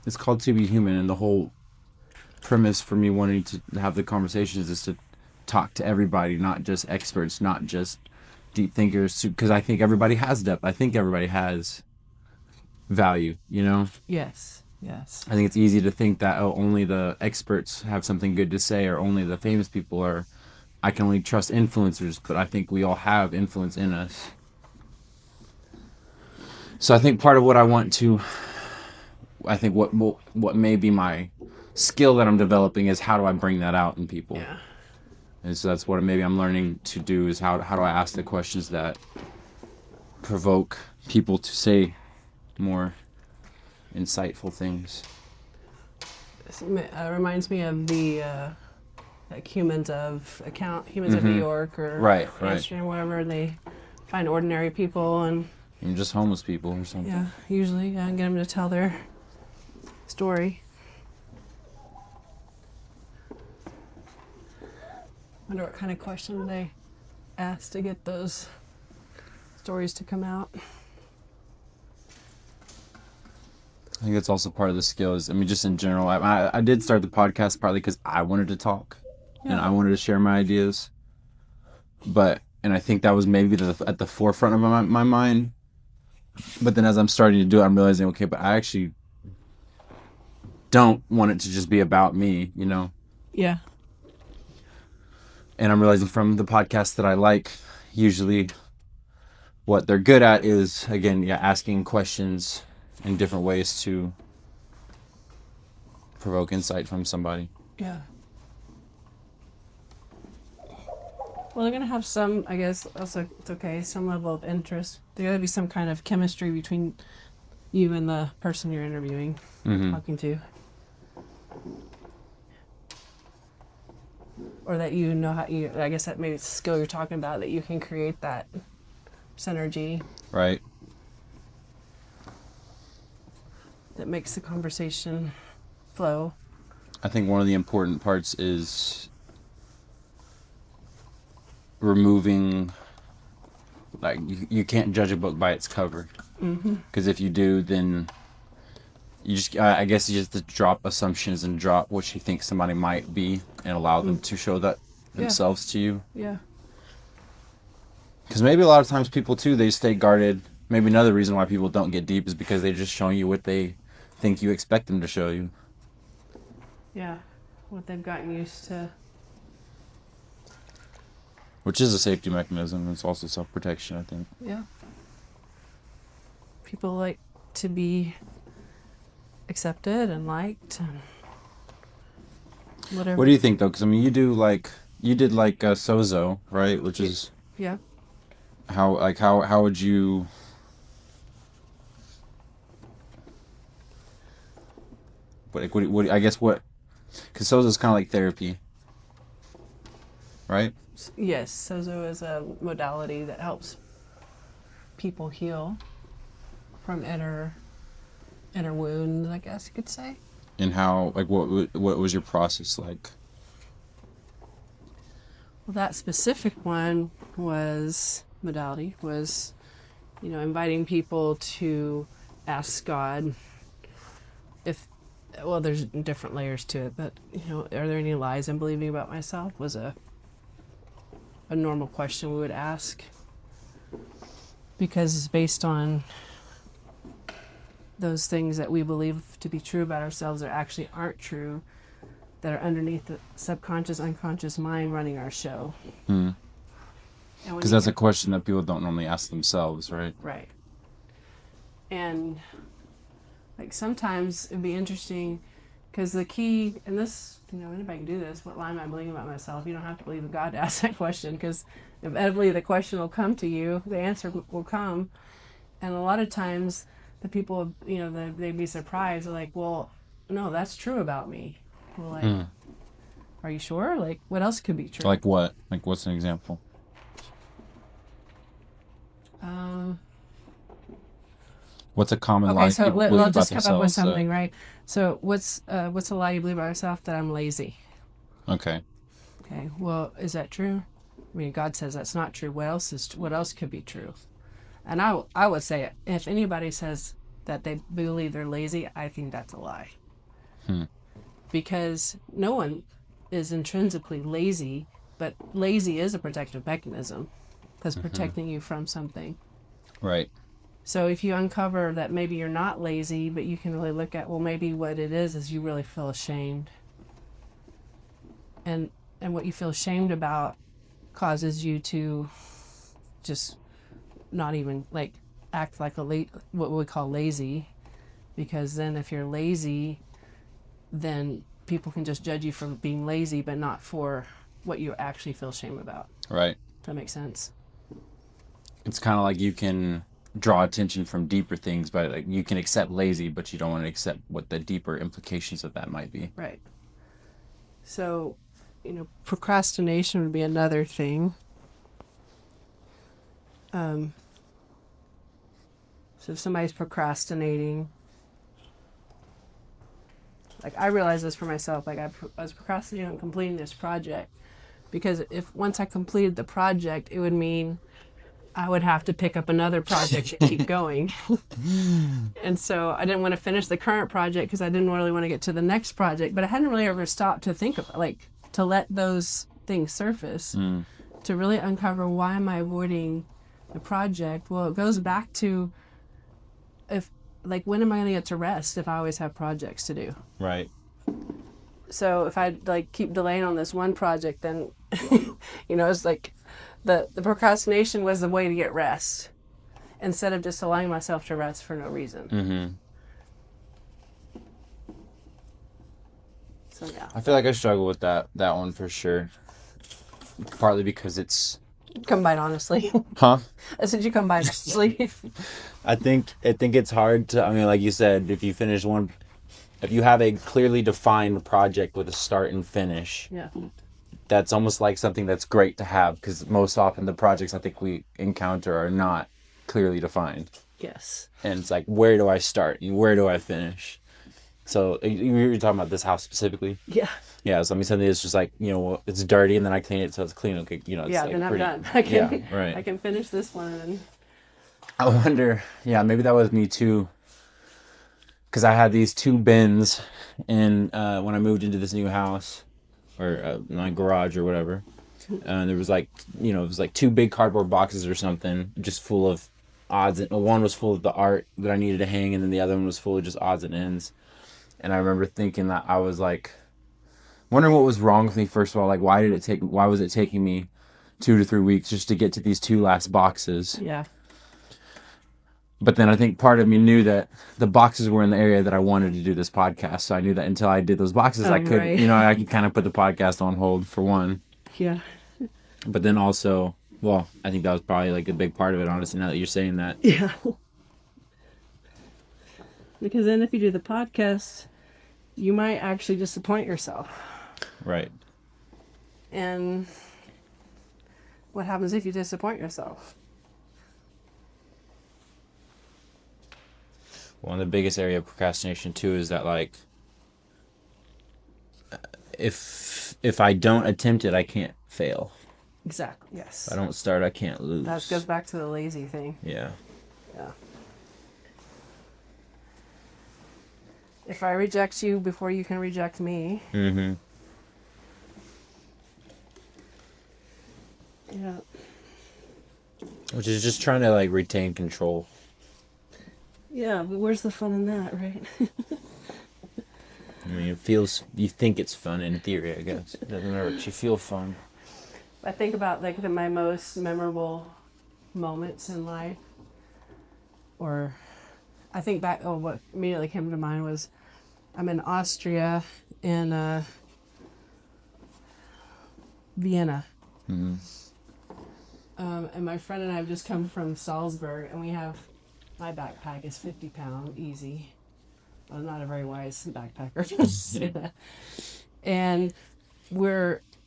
it's called To Be Human, and the whole premise for me wanting to have the conversations is to talk to everybody, not just experts, not just deep thinkers, because I think everybody has depth. I think everybody has value, you know? Yes. Yes. I think it's easy to think that, oh, only the experts have something good to say, or only the famous people, or I can only trust influencers, but I think we all have influence in us. So I think part of what I think what may be my skill that I'm developing is how do I bring that out in people? Yeah. And so that's what maybe I'm learning to do is how do I ask the questions that provoke people to say more insightful things. It reminds me of the like Humans of New York or Right. Amsterdam, whatever. They find ordinary people and Even just homeless people or something. yeah, usually get them to tell their story. Wonder what kind of questions they ask to get those stories to come out. I think that's also part of the skills. I mean, just in general, I did start the podcast partly because I wanted to talk and I wanted to share my ideas. And I think that was maybe at the forefront of my mind. But then as I'm starting to do it, I'm realizing, okay, but I actually don't want it to just be about me, you know? Yeah. And I'm realizing from the podcasts that I like, usually what they're good at is, again, asking questions in different ways to provoke insight from somebody. Yeah. Well, they're going to have some, I guess, also, it's okay, some level of interest. There's got to be some kind of chemistry between you and the person you're interviewing, talking to. Or that you know how I guess that maybe it's a skill you're talking about, that you can create that synergy. Right. That makes the conversation flow. I think one of the important parts is removing, like, you can't judge a book by its cover. Because if you do, then you just, I guess you just have to drop assumptions and drop what you think somebody might be and allow them to show that themselves to you. Yeah. Because maybe a lot of times people, too, they stay guarded. Maybe another reason why people don't get deep is because they're just showing you what they think you expect them to show you. Yeah. What they've gotten used to. Which is a safety mechanism. It's also self-protection, I think. Yeah. People like to be accepted and liked and whatever. What do you think, though? Because, I mean, you did Sozo, right? Which is... Yeah. How would you... What I guess what... Because Sozo is kind of like therapy, right? Yes, Sozo is a modality that helps people heal from inner wounds, I guess you could say. And how, like, what was your process like? Well, that specific one modality was, inviting people to ask God there's different layers to it, but, are there any lies I'm believing about myself was a normal question we would ask, because it's based on those things that we believe to be true about ourselves that actually aren't true, that are underneath the subconscious, unconscious mind running our show. Because that's a question that people don't normally ask themselves, right? Right. And like sometimes it'd be interesting because the key, and this, anybody can do this, what lie am I believing about myself? You don't have to believe in God to ask that question, because inevitably the question will come to you, the answer will come. And a lot of times the people, they'd be surprised. They're like, well, no, that's true about me. Well, like, are you sure? Like, what else could be true? Like what? Like, what's an example? What's a common lie? So let's just come up with something, right? So what's a lie you believe about yourself? That I'm lazy. Okay. Okay. Well, is that true? I mean, God says that's not true. What else could be true? And I would say, if anybody says that they believe they're lazy, I think that's a lie. Hmm. Because no one is intrinsically lazy, but lazy is a protective mechanism that's protecting you from something. Right. So if you uncover that maybe you're not lazy, but you can really look at, well, maybe what it is you really feel ashamed. And what you feel ashamed about causes you to just not even like act like what we call lazy, because then if you're lazy, then people can just judge you for being lazy, but not for what you actually feel shame about. Right. Does that make sense? It's kind of like you can draw attention from deeper things, but like you can accept lazy, but you don't want to accept what the deeper implications of that might be. Right. So, procrastination would be another thing. So if somebody's procrastinating, like I realized this for myself, like I was procrastinating on completing this project, because if once I completed the project, it would mean I would have to pick up another project and keep going. And so I didn't want to finish the current project because I didn't really want to get to the next project, but I hadn't really ever stopped to think about, like, to let those things surface, to really uncover, why am I avoiding the project? Well, it goes back to, when am I going to get to rest if I always have projects to do? Right. So if I keep delaying on this one project, then, it's like the procrastination was the way to get rest, instead of just allowing myself to rest for no reason. Mm-hmm. So yeah. I feel like I struggle with that one for sure. Partly because it's... Combine honestly. Huh? I said you combine honestly. I think it's hard to, I mean, like you said, if you have a clearly defined project with a start and finish, Yeah. that's almost like something that's great to have, because most often the projects I think we encounter are not clearly defined. Yes. And it's like, where do I start? Where do I finish? So you were talking about this house specifically? Yeah. Yeah, so I mean, something that's just like, it's dirty and then I clean it so it's clean. Okay, it's Yeah, like then I'm pretty, done. I can, yeah, right. I can finish this one and... I wonder, yeah, maybe that was me too. Because I had these two bins when I moved into this new house, or my garage or whatever. There was it was like two big cardboard boxes or something, just full of odds. And one was full of the art that I needed to hang, and then the other one was full of just odds and ends. And I remember thinking that I was like, wondering what was wrong with me, first of all. Like, why was it taking me 2 to 3 weeks just to get to these two last boxes? Yeah. But then I think part of me knew that the boxes were in the area that I wanted to do this podcast. So I knew that until I did those boxes, I could, right. I could kind of put the podcast on hold for one. Yeah. But then also, well, I think that was probably like a big part of it, honestly, now that you're saying that. Yeah. Because then if you do the podcast, you might actually disappoint yourself. Right. And what happens if you disappoint yourself? One of the biggest area of procrastination too is that, like, if I don't attempt it, I can't fail. Exactly. Yes. If I don't start, I can't lose. That goes back to the lazy thing. Yeah. Yeah. If I reject you before you can reject me. Mm-hmm. Yeah. Which is just trying to, like, retain control. Yeah, but where's the fun in that, right? I mean, you think it's fun in theory, I guess. It doesn't hurt. You feel fun. I think about my most memorable moments in life, or I think back, what immediately came to mind was I'm in Austria, in Vienna. Mm-hmm. And my friend and I have just come from Salzburg, and my backpack is 50 pound easy. I'm not a very wise backpacker. And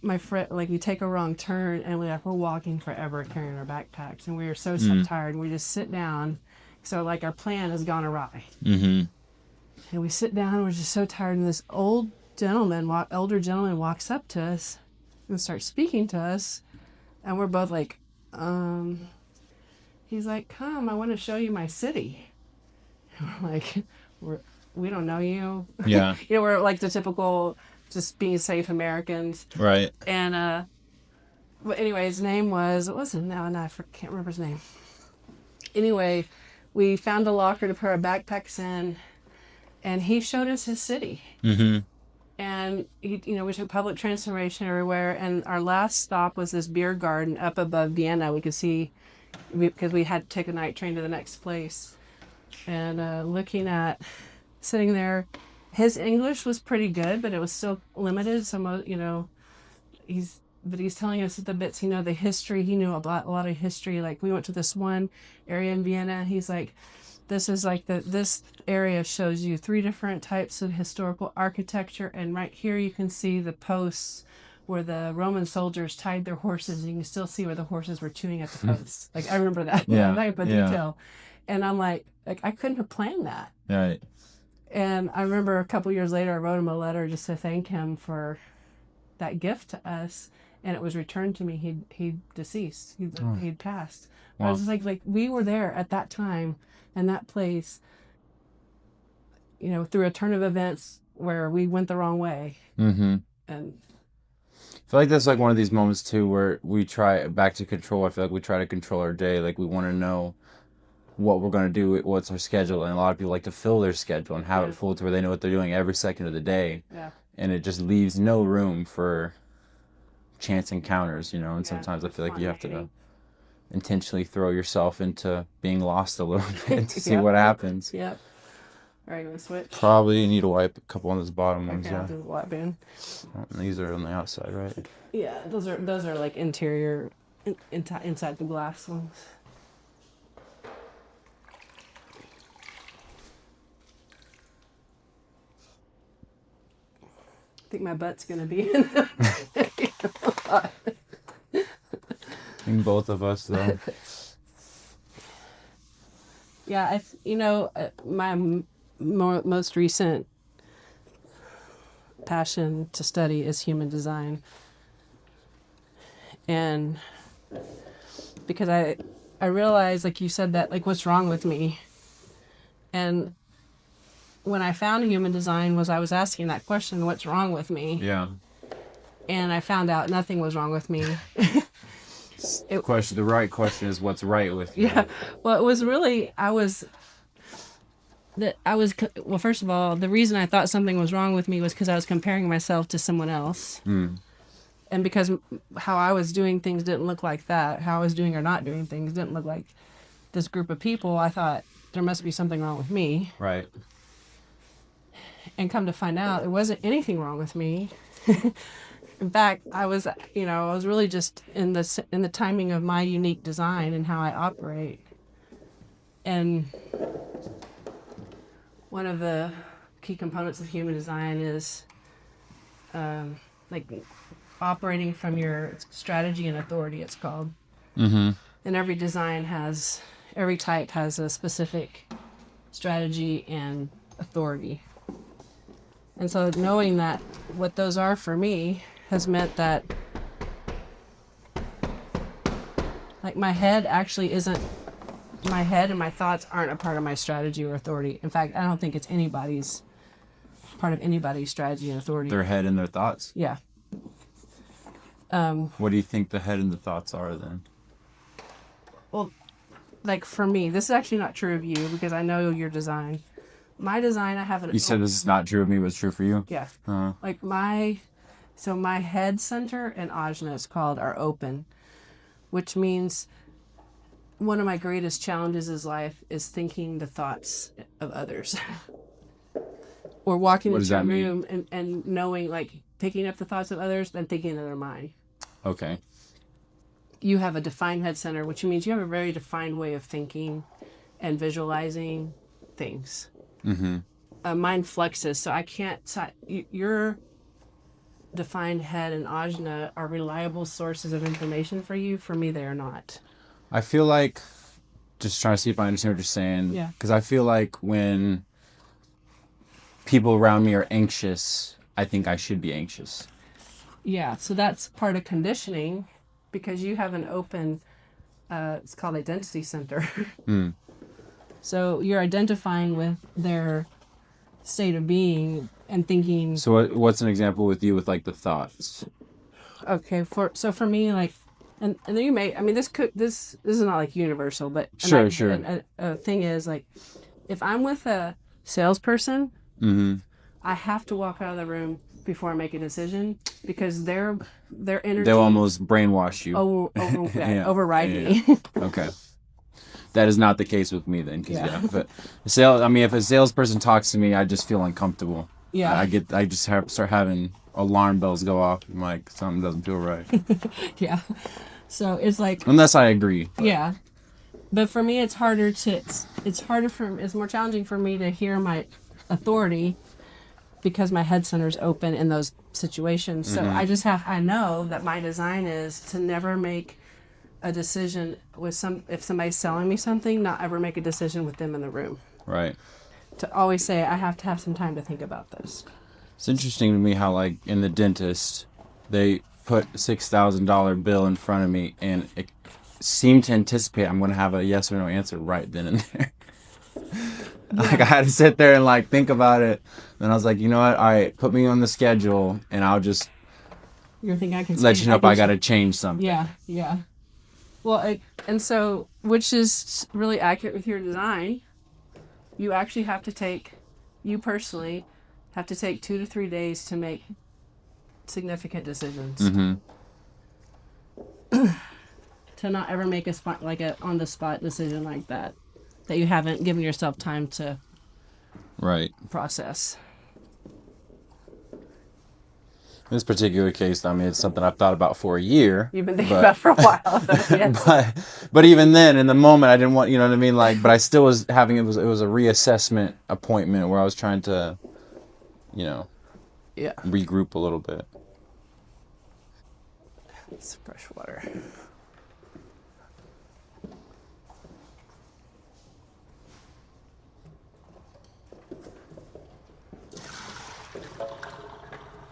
my friend, we take a wrong turn, and we're walking forever carrying our backpacks, and we are so tired, and we just sit down. So our plan has gone awry. Mm-hmm. And we sit down, and we're just so tired, and this older gentleman walks up to us and starts speaking to us, and we're both he's like, come, I want to show you my city. Like, we don't know you. Yeah. We're like the typical just being safe Americans. Right. And but anyway, his name was, what was it now? And can't remember his name. Anyway, we found a locker to put our backpacks in, and he showed us his city. Mm-hmm. And we took public transportation everywhere. And our last stop was this beer garden up above Vienna. We could see, because we had to take a night train to the next place. And looking at, sitting there, his English was pretty good, but it was still limited. So, he's telling us the bits he know, the history. He knew a lot of history. Like, we went to this one area in Vienna, and he's like, this is like this area shows you 3 different types of historical architecture, and right here you can see the posts where the Roman soldiers tied their horses, and you can still see where the horses were chewing at the posts. Like, I remember that. Yeah. That type of Yeah. detail. And I'm like I couldn't have planned that. Right. And I remember a couple years later, I wrote him a letter just to thank him for that gift to us, and it was returned to me. He'd deceased. He'd passed. Wow. I was just like we were there at that time and that place, through a turn of events where we went the wrong way. Mm-hmm. And I feel like that's like one of these moments too where we try back to control. I feel like we try to control our day. Like, we want to know what we're going to do, what's our schedule, and a lot of people like to fill their schedule and have it full to where they know what they're doing every second of the day. Yeah. And it just leaves no room for chance encounters, and sometimes I feel like you have to intentionally throw yourself into being lost a little bit to see what happens. Yep. All right, you want to switch? Probably need to wipe a couple on those bottom ones. Yeah. Wipe in. These are on the outside, right? Yeah, those are like interior, inside the glass ones. I think my butt's gonna be in them. I think both of us, though. Yeah, my most recent passion to study is human design, and because I realized, like you said, that like what's wrong with me, and when I found human design I was asking that question, what's wrong with me? Yeah. And I found out nothing was wrong with me. The right question is what's right with you. Yeah. Well, it was really, well, first of all, the reason I thought something was wrong with me was because I was comparing myself to someone else. Mm. And because how I was doing things didn't look like that, how I was doing or not doing things didn't look like this group of people, I thought there must be something wrong with me. Right. And come to find out, it wasn't anything wrong with me. In fact, I was really just in the timing of my unique design and how I operate. And one of the key components of human design is like operating from your strategy and authority, it's called. Mm-hmm. And every type has a specific strategy and authority. And so knowing that what those are for me has meant that like my head and my thoughts aren't a part of my strategy or authority. In fact, I don't think it's part of anybody's strategy and authority. Their head and their thoughts? Yeah. What do you think the head and the thoughts are then? Well, like for me, this is actually not true of you because I know your design. My design, I have an... You said this is not true of me, but it's true for you? Yeah. Uh-huh. Like my head center and ajna, it's called, are open, which means one of my greatest challenges in life is thinking the thoughts of others. Or walking into a room and knowing, like, picking up the thoughts of others and thinking that they're mine. Okay. You have a defined head center, which means you have a very defined way of thinking and visualizing things. Mm-hmm. Mine flexes, so I can't... Your defined head and ajna are reliable sources of information for you. For me, they are not. I feel like... Just trying to see if I understand what you're saying. Yeah. Because I feel like when people around me are anxious, I think I should be anxious. Yeah, so that's part of conditioning because you have an open, it's called identity center. Mm. So you're identifying with their state of being and thinking, So what's an example with you with like the thoughts? okay, for me, like, and then you may, I mean, this is not like universal, but Sure, sure. a thing is like, if I'm with a salesperson, Mm-hmm. I have to walk out of the room before I make a decision because their energy They'll almost brainwash you. Yeah. override Yeah. me. Okay. That is not the case with me then, because Yeah. but if a salesperson talks to me, I just feel uncomfortable. Yeah. I just start having alarm bells go off. I'm like, something doesn't feel right. Yeah. So it's like, Unless I agree. yeah. But for me, it's it's more challenging for me to hear my authority because my head center's open in those situations. So I know that my design is to never make a decision if somebody's selling me something, not ever make a decision with them in the room. Right. To always say, I have to have some time to think about this. It's interesting to me how, like, in the dentist, they put a $6,000 bill in front of me, and it seemed to anticipate I'm going to have a yes or no answer right then and there. Like, I had to sit there and, like, think about it. Then I was like, you know what? All right, put me on the schedule, and I'll just You're thinking I can let you know if I got to change something. Yeah, yeah. Well, and so, which is really accurate with your design, you actually have to take, you personally have to take 2 to 3 days to make significant decisions. Mm-hmm. To not ever make a on the spot decision like that you haven't given yourself time to process. In this particular case, I mean, it's something I've thought about for a year. You've been thinking about for a while. Yes. but even then, in the moment, I didn't want, you know what I mean? Like, but I still was having, it was a reassessment appointment where I was trying to, regroup a little bit. It's fresh water.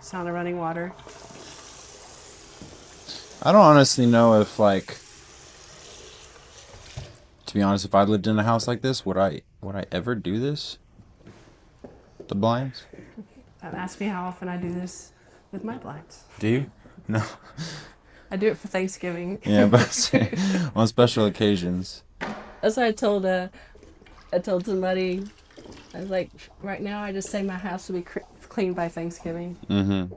Sound of running water. I don't honestly know if, like, to be honest, if I lived in a house like this, would I ever do this? The blinds? Ask me how often I do this with my blinds. Do you? No. I do it for Thanksgiving. Yeah, but on special occasions. That's what I told somebody. I was like, right now I just say my house will be clean by Thanksgiving. Mm-hmm.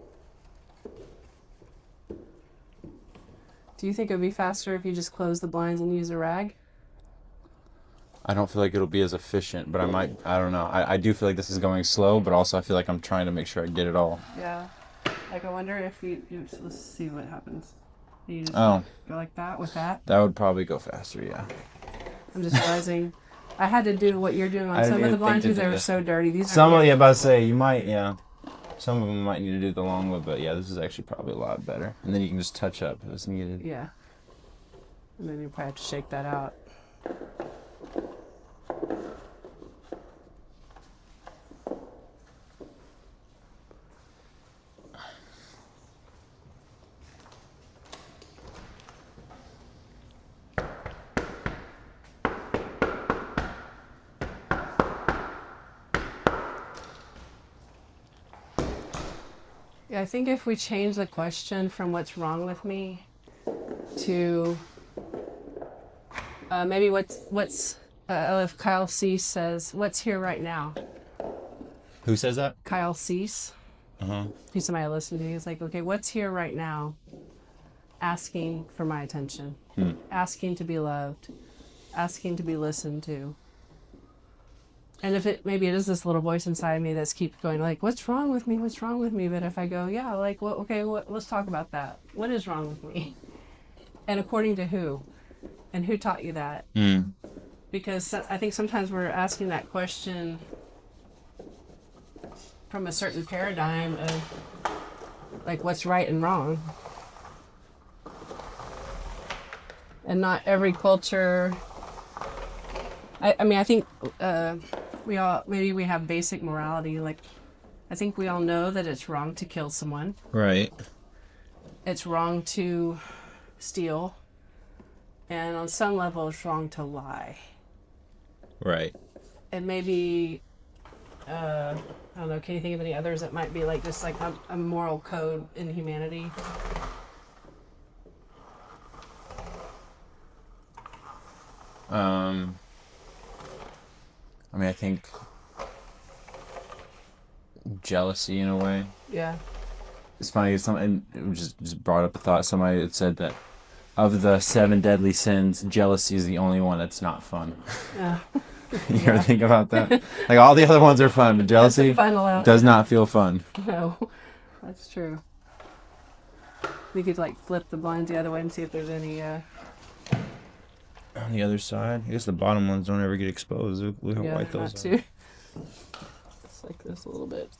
Do you think it would be faster if you just close the blinds and use a rag? I don't feel like it'll be as efficient, but I don't know. I do feel like this is going slow, but also I feel like I'm trying to make sure I get it all. Yeah. Like, I wonder if let's see what happens. You just go like that with that? That would probably go faster, yeah. I'm just realizing I had to do what you're doing on some of the blinds because they were so dirty. About to say, you might, yeah. Some of them might need to do the long way, but yeah, this is actually probably a lot better. And then you can just touch up as needed. Yeah. And then you probably have to shake that out. Yeah, I think if we change the question from what's wrong with me to maybe if Kyle Cease says, what's here right now? Who says that? Kyle Cease. Uh-huh. He's somebody I listen to. He's like, okay, what's here right now? Asking for my attention. Asking to be loved. Asking to be listened to. And if maybe it is this little voice inside me that's keeps going like, what's wrong with me? What's wrong with me? But if I go, yeah, like, well, okay, let's talk about that. What is wrong with me? And according to who? And who taught you that? Because I think sometimes we're asking that question from a certain paradigm of like what's right and wrong. And not every culture. I mean, I think we have basic morality. Like, I think we all know that it's wrong to kill someone. Right. It's wrong to steal. And on some level, it's wrong to lie. Right. and maybe, I don't know, can you think of any others that might be like just like a moral code in humanity? I mean, I think jealousy in a way. Yeah. It's funny. Something it just brought up a thought. Somebody had said that of the 7 deadly sins, jealousy is the only one that's not fun. You ever think about that? Like all the other ones are fun, but jealousy does not feel fun. No, that's true. We could like flip the blinds the other way and see if there's any. On the other side, I guess the bottom ones don't ever get exposed. Look how white those are. Too. It's like this a little bit.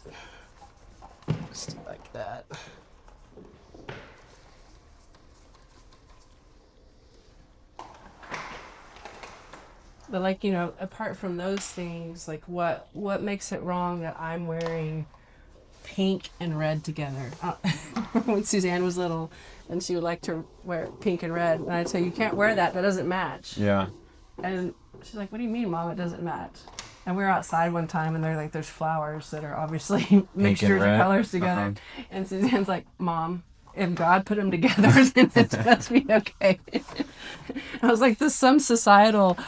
Just like that. But like, apart from those things, like what makes it wrong that I'm wearing pink and red together? When Suzanne was little and she would like to wear pink and red, and I'd say, you can't wear that doesn't match. Yeah. And she's like, what do you mean, Mom, it doesn't match? And we were outside one time and there's flowers that are obviously mixtures of colors together. And Suzanne's like, Mom, if God put them together, then it's supposed to be okay. I was like, this is some societal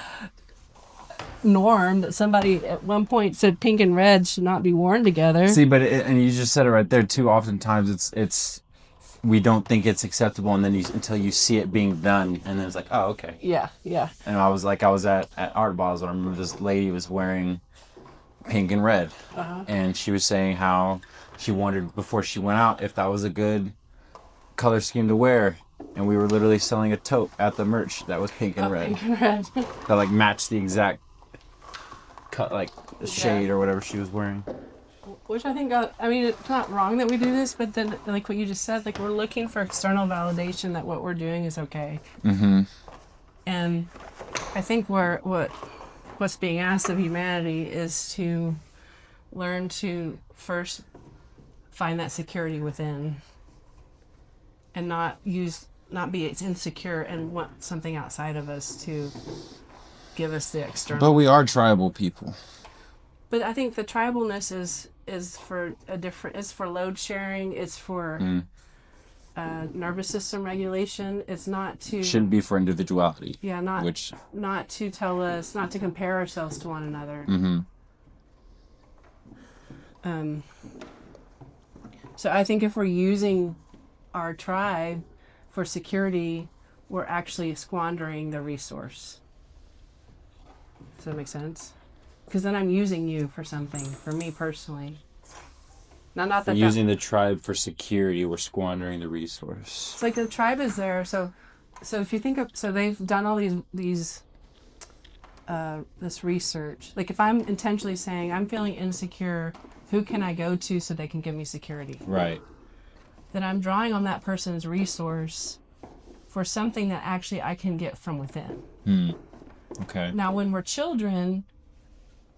norm that somebody at one point said pink and red should not be worn together. See, but and you just said it right there too. Oftentimes, it's we don't think it's acceptable, and then until you see it being done, and then it's like, oh, okay. Yeah. And I was at Art Basel. I remember this lady was wearing pink and red, and she was saying how she wondered before she went out if that was a good color scheme to wear. And we were literally selling a tote at the merch that was pink and red. Pink and red. That like matched the exact cut, like the shade or whatever she was wearing. Which I think, it's not wrong that we do this, but then, like what you just said, like we're looking for external validation that what we're doing is okay. Mm-hmm. And I think what's being asked of humanity is to learn to first find that security within, and not be insecure and want something outside of us to give us the external. But we are tribal people. But I think the tribalness is for it's for load sharing. It's for nervous system regulation. It's not to shouldn't be for individuality. Yeah, not to tell us not to compare ourselves to one another. Mm-hmm. So I think if we're using our tribe for security, we're actually squandering the resource. Does that make sense? Because then I'm using you for something, for me personally. Not that using the tribe for security, we're squandering the resource. It's like the tribe is there, so if you think of, so they've done all these this research. Like if I'm intentionally saying I'm feeling insecure, who can I go to so they can give me security? Right. Then I'm drawing on that person's resource for something that actually I can get from within. Okay. Now, when we're children,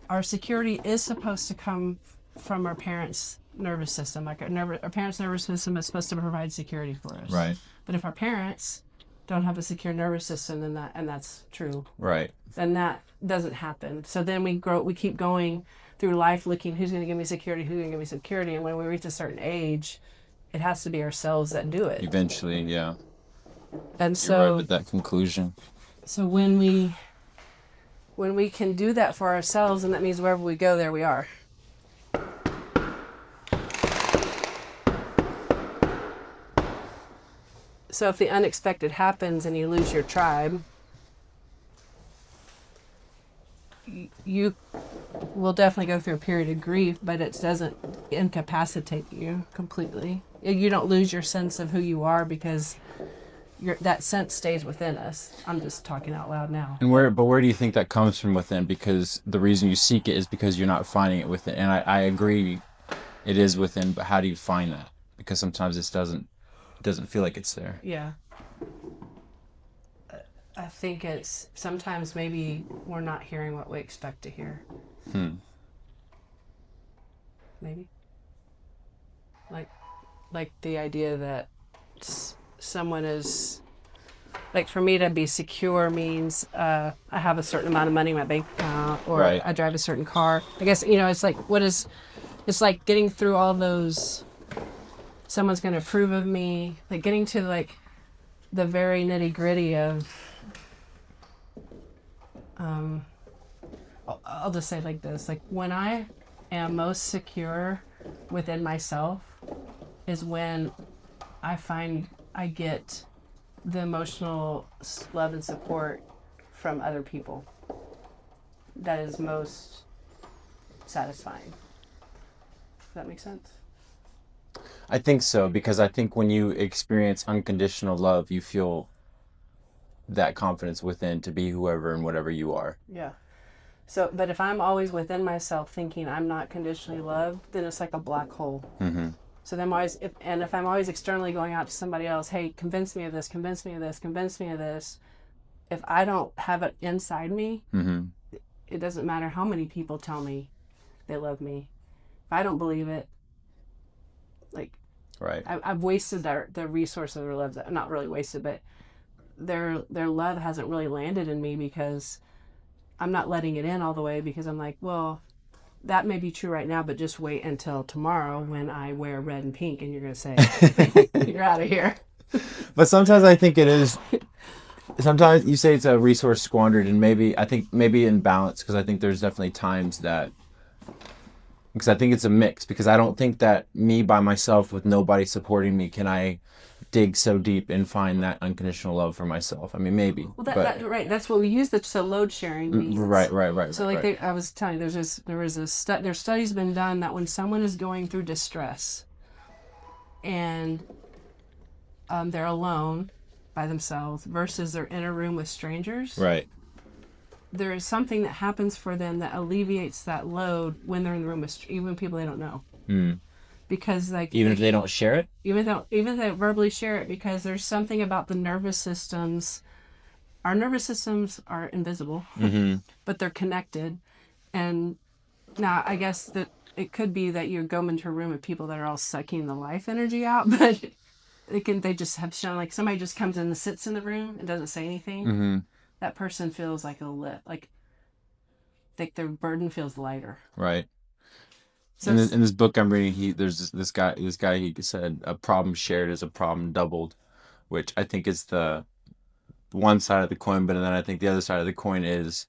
our security is supposed to come from our parents' nervous system. Like our parents' nervous system is supposed to provide security for us. Right. But if our parents don't have a secure nervous system, then that's true. Right. Then that doesn't happen. So then we keep going through life looking, who's going to give me security, who's going to give me security, and when we reach a certain age, it has to be ourselves that do it. Eventually, yeah. And so you arrive at that conclusion. So when we can do that for ourselves, and that means wherever we go, there we are. So if the unexpected happens and you lose your tribe, you will definitely go through a period of grief, but it doesn't incapacitate you completely. You don't lose your sense of who you are because that sense stays within us. I'm just talking out loud now. And where do you think that comes from within? Because the reason you seek it is because you're not finding it within. And I agree, it is within. But how do you find that? Because sometimes it doesn't feel like it's there. Yeah. I think it's sometimes maybe we're not hearing what we expect to hear. Maybe. Like the idea that someone is like for me to be secure means I have a certain amount of money in my bank account, or Right. I drive a certain car. I guess, you know, it's like, it's like getting through all those, someone's going to approve of me, like getting to like the very nitty gritty of, I'll just say it like this, like when I am most secure within myself is when I find I get the emotional love and support from other people. That is most satisfying. Does that make sense? I think so, because I think when you experience unconditional love, you feel that confidence within to be whoever and whatever you are. Yeah. So, but if I'm always within myself thinking I'm not conditionally loved, then it's like a black hole. Mm-hmm. So then I'm always, if I'm always externally going out to somebody else, hey, convince me of this, convince me of this, convince me of this. If I don't have it inside me, Mm-hmm. it doesn't matter how many people tell me they love me. If I don't believe it, like Right. I've wasted their resource of their love. Not really wasted, but their love hasn't really landed in me because I'm not letting it in all the way, because I'm like, well, that may be true right now, but just wait until tomorrow when I wear red and pink and you're going to say, you're out of here. But sometimes I think it is. Sometimes you say it's a resource squandered, and maybe I think maybe in balance, because I think there's definitely times that, because I think it's a mix, because I don't think that me by myself with nobody supporting me can I dig so deep and find that unconditional love for myself. I mean, maybe, Well, but right. That's what we use the so load sharing means. So like right. I was telling you, there's studies been done that when someone is going through distress and they're alone by themselves versus they're in a room with strangers, Right. there is something that happens for them that alleviates that load when they're in the room with even people they don't know. Mm. Because like Even if they don't share it. even if they verbally share it, because there's something about the nervous systems. Our nervous systems are invisible, Mm-hmm. but they're connected. And now I guess that it could be that you go into a room with people that are all sucking the life energy out, but they just have shown, like somebody just comes in and sits in the room and doesn't say anything. Mm-hmm. That person feels like a lit, like their burden feels lighter. Right. So In this book I'm reading, there's this guy he said a problem shared is a problem doubled, which I think is the one side of the coin, but then I think the other side of the coin is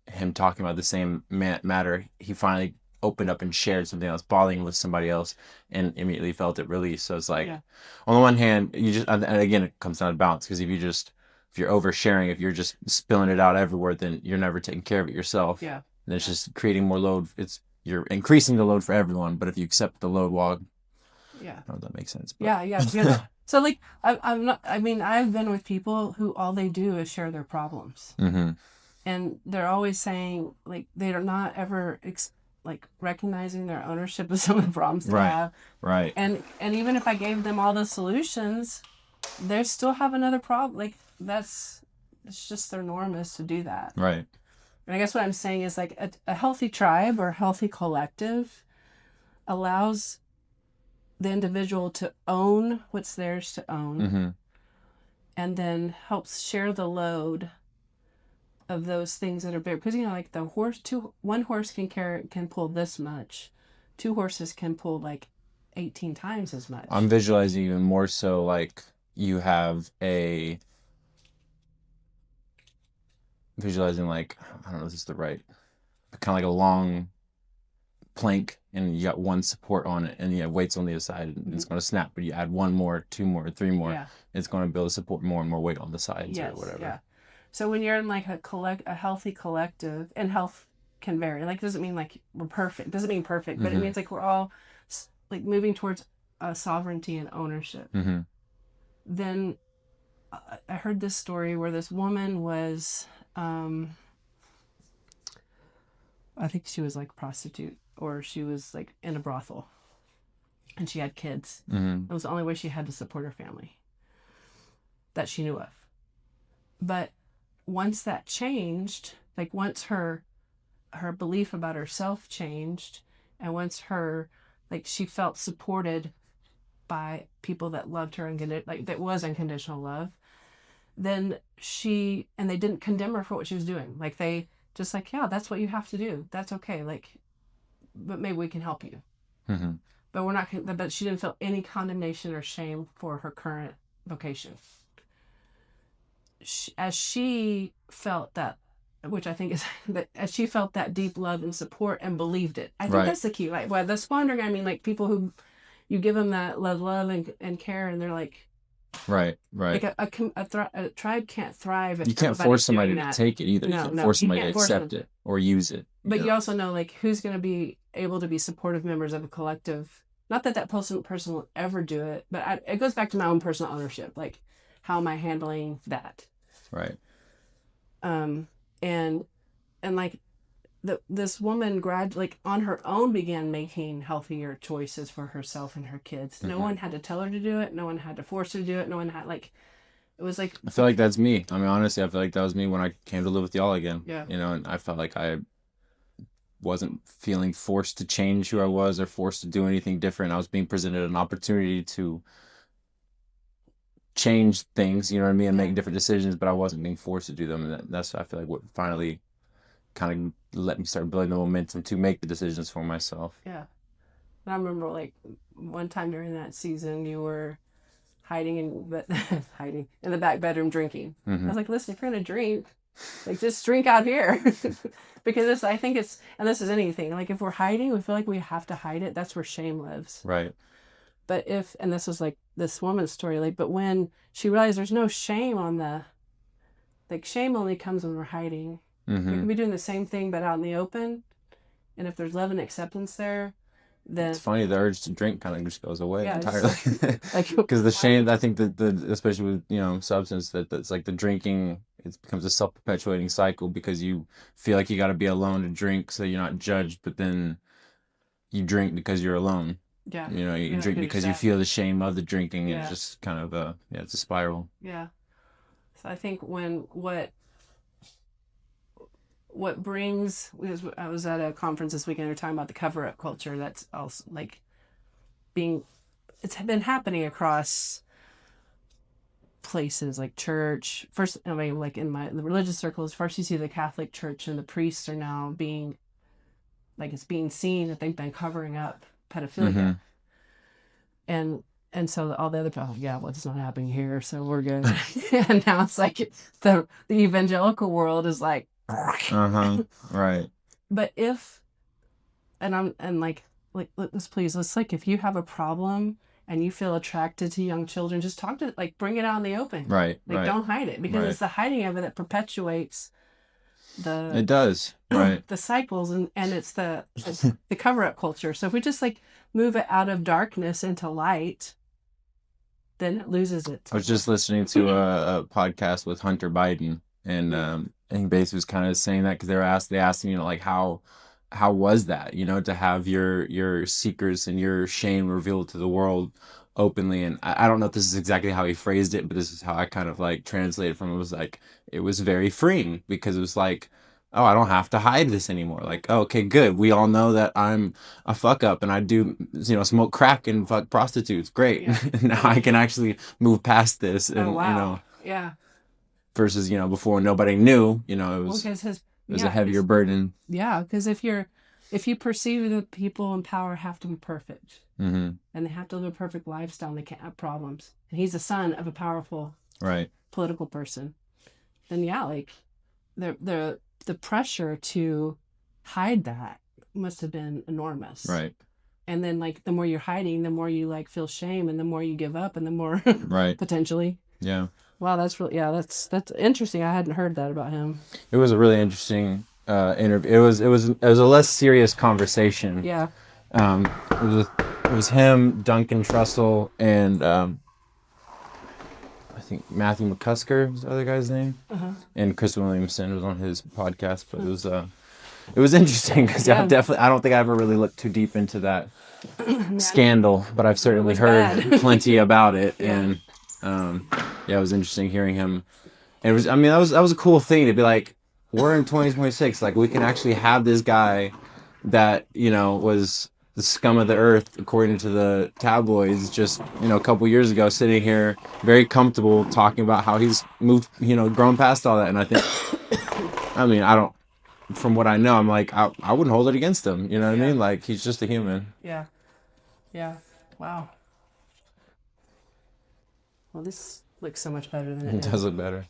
him talking about the same matter. He finally opened up and shared something else bothering him with somebody else, and immediately felt it release. So it's like, yeah, on the one hand, you just, and again, it comes down to balance, because if you're oversharing, if you're just spilling it out everywhere, then you're never taking care of it yourself. yeah, And it's just creating more load. You're increasing the load for everyone, but if you accept the load log, yeah, I don't know if that makes sense. But yeah. So like I'm not. I mean, I've been with people who all they do is share their problems, mm-hmm. and they're always saying like they're not ever like recognizing their ownership of some of the problems they Right. have. Right. And even if I gave them all the solutions, they still have another problem. Like it's just their norm is to do that. Right. And I guess what I'm saying is like a healthy tribe or a healthy collective allows the individual to own what's theirs to own, Mm-hmm. and then helps share the load of those things that are big. Because like the one horse can pull this much, two horses can pull like 18 times as much. I'm visualizing even more so, like you have visualizing, like, I don't know if this is the right, kind of like a long plank, and you got one support on it, and you have weights on the other side, and it's going to snap, but you add one more, two more, three more, Yeah. it's going to build support more and more weight on the sides, Yes, or whatever. yeah. So when you're in like a healthy collective, and health can vary. Like, doesn't mean like we're perfect. Doesn't mean perfect, but it means like we're all like moving towards sovereignty and ownership. Mm-hmm. Then I heard this story where this woman was, I think she was like a prostitute, or she was like in a brothel, and she had kids. Mm-hmm. It was the only way she had to support her family that she knew of. But once that changed, like once her belief about herself changed, and once like she felt supported by people that loved her and like that was unconditional love, then and they didn't condemn her for what she was doing. Like they just like, yeah, that's what you have to do. That's okay. Like, but maybe we can help you. Mm-hmm. But we're not. But she didn't feel any condemnation or shame for her current vocation. As she felt that, which I think is that, as she felt that deep love and support and believed it. I think Right. that's the key. Like, well, the squandering, I mean, like people who you give them that love and care, and they're like, Right. like Right. a tribe can't thrive if You can't everybody's force somebody doing to that. take it either. You No, can't no, force you somebody to can't force them. accept it or use it. But know? you also know like who's going to be able to be supportive members of a collective. Not that person will ever do it, but it goes back to my own personal ownership. Like, how am I handling that? Right. Um, and like this woman like on her own began making healthier choices for herself and her kids. Mm-hmm. No one had to tell her to do it. No one had to force her to do it. No one had like, it was like, I feel like that's me. I mean, honestly, I feel like that was me when I came to live with y'all again. yeah, And I felt like I wasn't feeling forced to change who I was or forced to do anything different. I was being presented an opportunity to change things, you know what I mean, and make different decisions, but I wasn't being forced to do them. And that's, I feel like, what finally kind of let me start building the momentum to make the decisions for myself. yeah. And I remember like one time during that season, you were hiding hiding in the back bedroom drinking. Mm-hmm. I was like, listen, if you're gonna drink, like just drink out here. Because I think and this is anything, like if we're hiding, we feel like we have to hide it. That's where shame lives. Right. But and this was like this woman's story, like, but when she realized there's no shame like shame only comes when we're hiding. Mm-hmm. We can be doing the same thing, but out in the open. And if there's love and acceptance there, then it's funny, the urge to drink kind of just goes away entirely. Like, Because the shame, I think that especially with substance, that's like the drinking, it becomes a self-perpetuating cycle because you feel like you got to be alone to drink so you're not judged, but then you drink because you're alone. Yeah. You drink because you feel the shame of the drinking. Yeah. And it's just kind of it's a spiral. Yeah. So I think what brings, I was at a conference this weekend, we were talking about the cover-up culture that's also like it's been happening across places like church. First, I mean, like in the religious circles, first you see the Catholic Church and the priests are now being, like, it's being seen that they've been covering up pedophilia. Mm-hmm. And so all the other people, yeah, well, it's not happening here, so we're good. And now it's like the evangelical world is like, right. But let's like, if you have a problem and you feel attracted to young children, just bring it out in the open. Right. Like, right. don't hide it, because it's the hiding of it that perpetuates it does. Right. the cycles, and it's the cover-up culture. So if we just like move it out of darkness into light, then it loses it. I was just listening to a podcast with Hunter Biden, and he basically was kind of saying that because they asked him, like, how was that, to have your secrets and your shame revealed to the world openly. And I don't know if this is exactly how he phrased it, but this is how I kind of like translated from it. Was like, it was very freeing because it was like, oh, I don't have to hide this anymore. Like, oh, okay, good. We all know that I'm a fuck up and I do, smoke crack and fuck prostitutes. Great. Yeah. Now I can actually move past this. And, yeah. Versus, before nobody knew, it was, it was a heavier burden. Yeah. Because if you perceive that people in power have to be perfect, mm-hmm. and they have to live a perfect lifestyle and they can't have problems, and he's the son of a powerful political person, then yeah, like the pressure to hide that must have been enormous. Right. And then like the more you're hiding, the more you like feel shame, and the more you give up, and the more potentially. Yeah. Wow, that's interesting. I hadn't heard that about him. It was a really interesting interview. It was a less serious conversation. Yeah. It was him, Duncan Trussell, and I think Matthew McCusker is the other guy's name, and Chris Williamson was on his podcast. But it was interesting because I don't think I ever really looked too deep into that scandal, but I've certainly heard plenty about it. Yeah. And it was interesting hearing him. And it was, that was a cool thing to be like, we're in 2026, like we can actually have this guy that was the scum of the earth, according to the tabloids, just a couple years ago, sitting here very comfortable talking about how he's moved, grown past all that. And I think, I mean, I don't, from what I know, I'm like, I wouldn't hold it against him. You know what I Yeah. mean? Like, he's just a human. Yeah. Yeah. Wow. Well, this looks so much better than it It did. does look better.